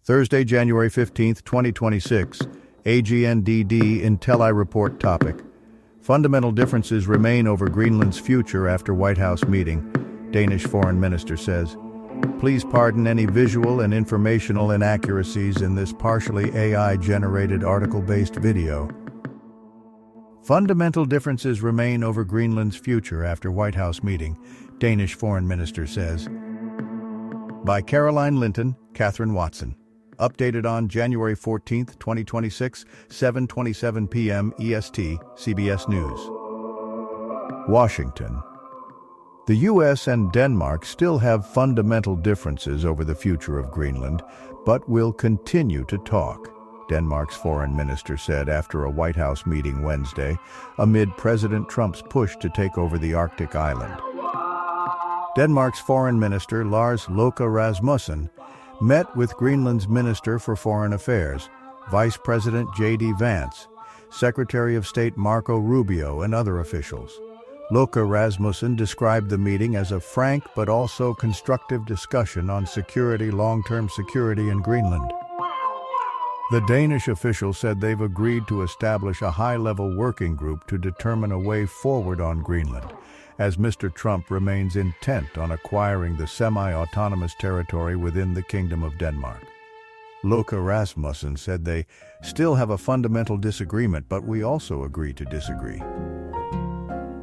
Thursday, January 15th, 2026, AGNDD Intelli Report topic. Fundamental differences remain over Greenland's future after White House meeting, Danish Foreign Minister says. Please pardon any visual and informational inaccuracies in this partially AI-generated article-based video. Fundamental differences remain over Greenland's future after White House meeting, Danish Foreign Minister says. By Caroline Linton, Catherine Watson. Updated on January 14, 2026, 7:27 p.m. EST, CBS News. Washington. The U.S. and Denmark still have fundamental differences over the future of Greenland, but will continue to talk, Denmark's foreign minister said after a White House meeting Wednesday, amid President Trump's push to take over the Arctic island. Denmark's foreign minister, Lars Løkke Rasmussen, met with Greenland's Minister for Foreign Affairs, Vice President J.D. Vance, Secretary of State Marco Rubio, and other officials. Løkke Rasmussen described the meeting as a frank but also constructive discussion on long-term security in Greenland. The Danish official said they've agreed to establish a high-level working group to determine a way forward on Greenland, as Mr. Trump remains intent on acquiring the semi-autonomous territory within the Kingdom of Denmark. Løkke Rasmussen said they still have a fundamental disagreement, but we also agree to disagree.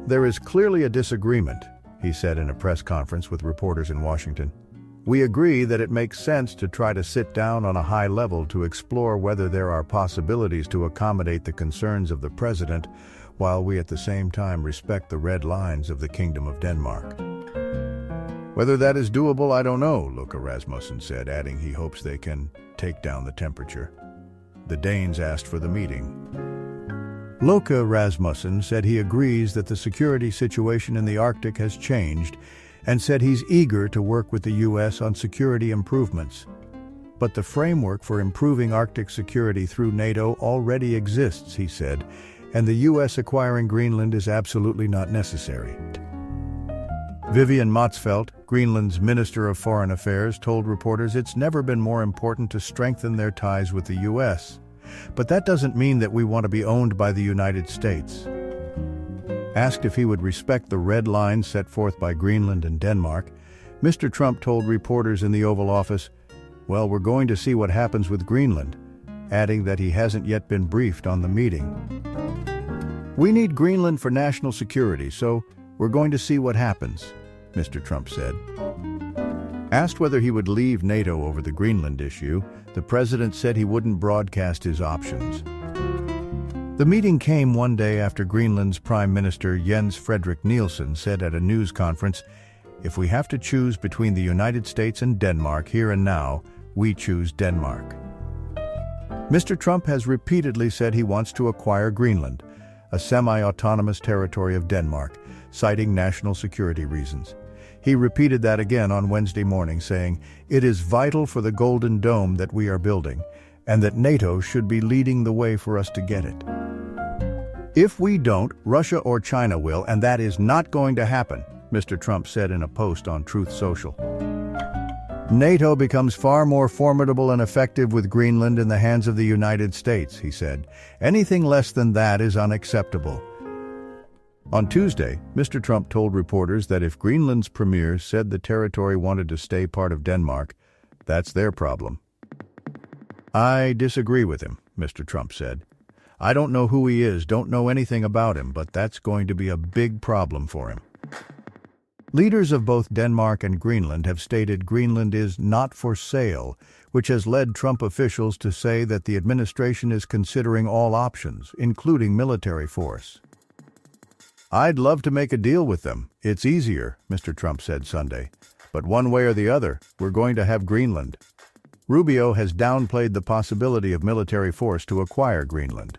There is clearly a disagreement, he said in a press conference with reporters in Washington. We agree that it makes sense to try to sit down on a high level to explore whether there are possibilities to accommodate the concerns of the president, while we at the same time respect the red lines of the Kingdom of Denmark. Whether that is doable, I don't know, Løkke Rasmussen said, adding he hopes they can take down the temperature. The Danes asked for the meeting. Løkke Rasmussen said he agrees that the security situation in the Arctic has changed and said he's eager to work with the U.S. on security improvements. But the framework for improving Arctic security through NATO already exists, he said, and the U.S. acquiring Greenland is absolutely not necessary. Vivian Motzfeldt, Greenland's Minister of Foreign Affairs, told reporters it's never been more important to strengthen their ties with the U.S. But that doesn't mean that we want to be owned by the United States. Asked if he would respect the red lines set forth by Greenland and Denmark, Mr. Trump told reporters in the Oval Office, "Well, we're going to see what happens with Greenland," adding that he hasn't yet been briefed on the meeting. "We need Greenland for national security, so we're going to see what happens," Mr. Trump said. Asked whether he would leave NATO over the Greenland issue, the president said he wouldn't broadcast his options. The meeting came one day after Greenland's Prime Minister Jens Frederik Nielsen said at a news conference, "If we have to choose between the United States and Denmark here and now, we choose Denmark." Mr. Trump has repeatedly said he wants to acquire Greenland, a semi-autonomous territory of Denmark, citing national security reasons. He repeated that again on Wednesday morning, saying, "It is vital for the Golden Dome that we are building, and that NATO should be leading the way for us to get it. If we don't, Russia or China will, and that is not going to happen," Mr. Trump said in a post on Truth Social. "NATO becomes far more formidable and effective with Greenland in the hands of the United States," he said. "Anything less than that is unacceptable." On Tuesday, Mr. Trump told reporters that if Greenland's premier said the territory wanted to stay part of Denmark, that's their problem. "I disagree with him," Mr. Trump said. "I don't know who he is, don't know anything about him, but that's going to be a big problem for him." Leaders of both Denmark and Greenland have stated Greenland is not for sale, which has led Trump officials to say that the administration is considering all options, including military force. "I'd love to make a deal with them. It's easier," Mr. Trump said Sunday. "But one way or the other, we're going to have Greenland." Rubio has downplayed the possibility of military force to acquire Greenland.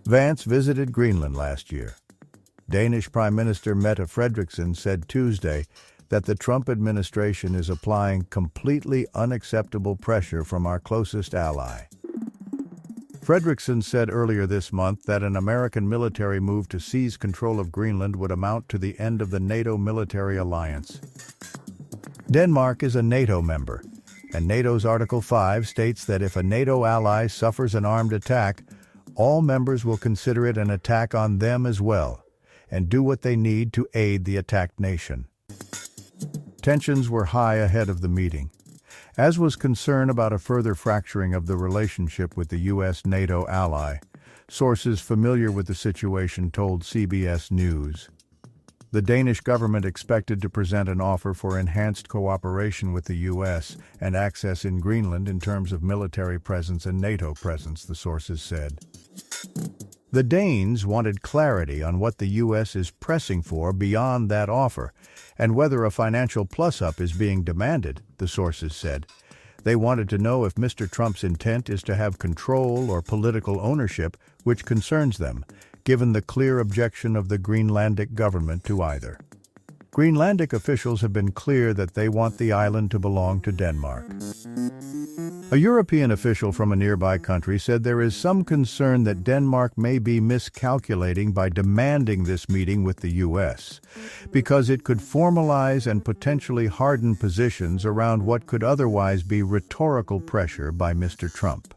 Vance visited Greenland last year. Danish Prime Minister Mette Frederiksen said Tuesday that the Trump administration is applying completely unacceptable pressure from our closest ally. Frederiksen said earlier this month that an American military move to seize control of Greenland would amount to the end of the NATO military alliance. Denmark is a NATO member, And NATO's Article 5 states that if a NATO ally suffers an armed attack, all members will consider it an attack on them as well, and do what they need to aid the attacked nation. Tensions were high ahead of the meeting, as was concern about a further fracturing of the relationship with the U.S.-NATO ally. Sources familiar with the situation told CBS News. The Danish government expected to present an offer for enhanced cooperation with the U.S. and access in Greenland in terms of military presence and NATO presence, the sources said. The Danes wanted clarity on what the U.S. is pressing for beyond that offer, and whether a financial plus-up is being demanded, the sources said. They wanted to know if Mr. Trump's intent is to have control or political ownership, which concerns them, given the clear objection of the Greenlandic government to either. Greenlandic officials have been clear that they want the island to belong to Denmark. A European official from a nearby country said there is some concern that Denmark may be miscalculating by demanding this meeting with the U.S., because it could formalize and potentially harden positions around what could otherwise be rhetorical pressure by Mr. Trump.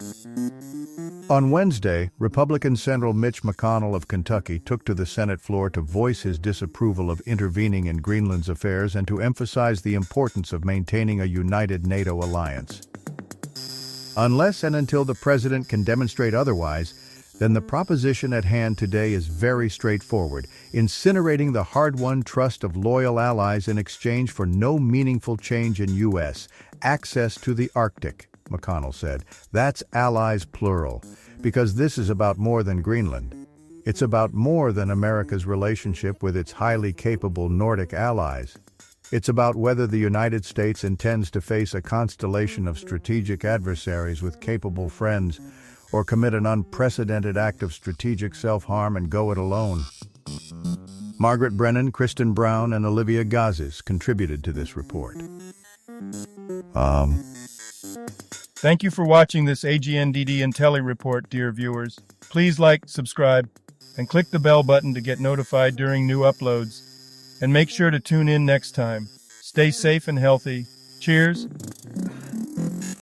On Wednesday, Republican Senator Mitch McConnell of Kentucky took to the Senate floor to voice his disapproval of intervening in Greenland's affairs and to emphasize the importance of maintaining a united NATO alliance. Unless and until the president can demonstrate otherwise, then the proposition at hand today is very straightforward, incinerating the hard-won trust of loyal allies in exchange for no meaningful change in U.S. access to the Arctic, McConnell said. That's allies plural, because this is about more than Greenland. It's about more than America's relationship with its highly capable Nordic allies. It's about whether the United States intends to face a constellation of strategic adversaries with capable friends, or commit an unprecedented act of strategic self-harm and go it alone. Margaret Brennan, Kristen Brown, and Olivia Gazis contributed to this report. Thank you for watching this AGNDD Intelli report, dear viewers. Please like, subscribe, and click the bell button to get notified during new uploads. And make sure to tune in next time. Stay safe and healthy. Cheers.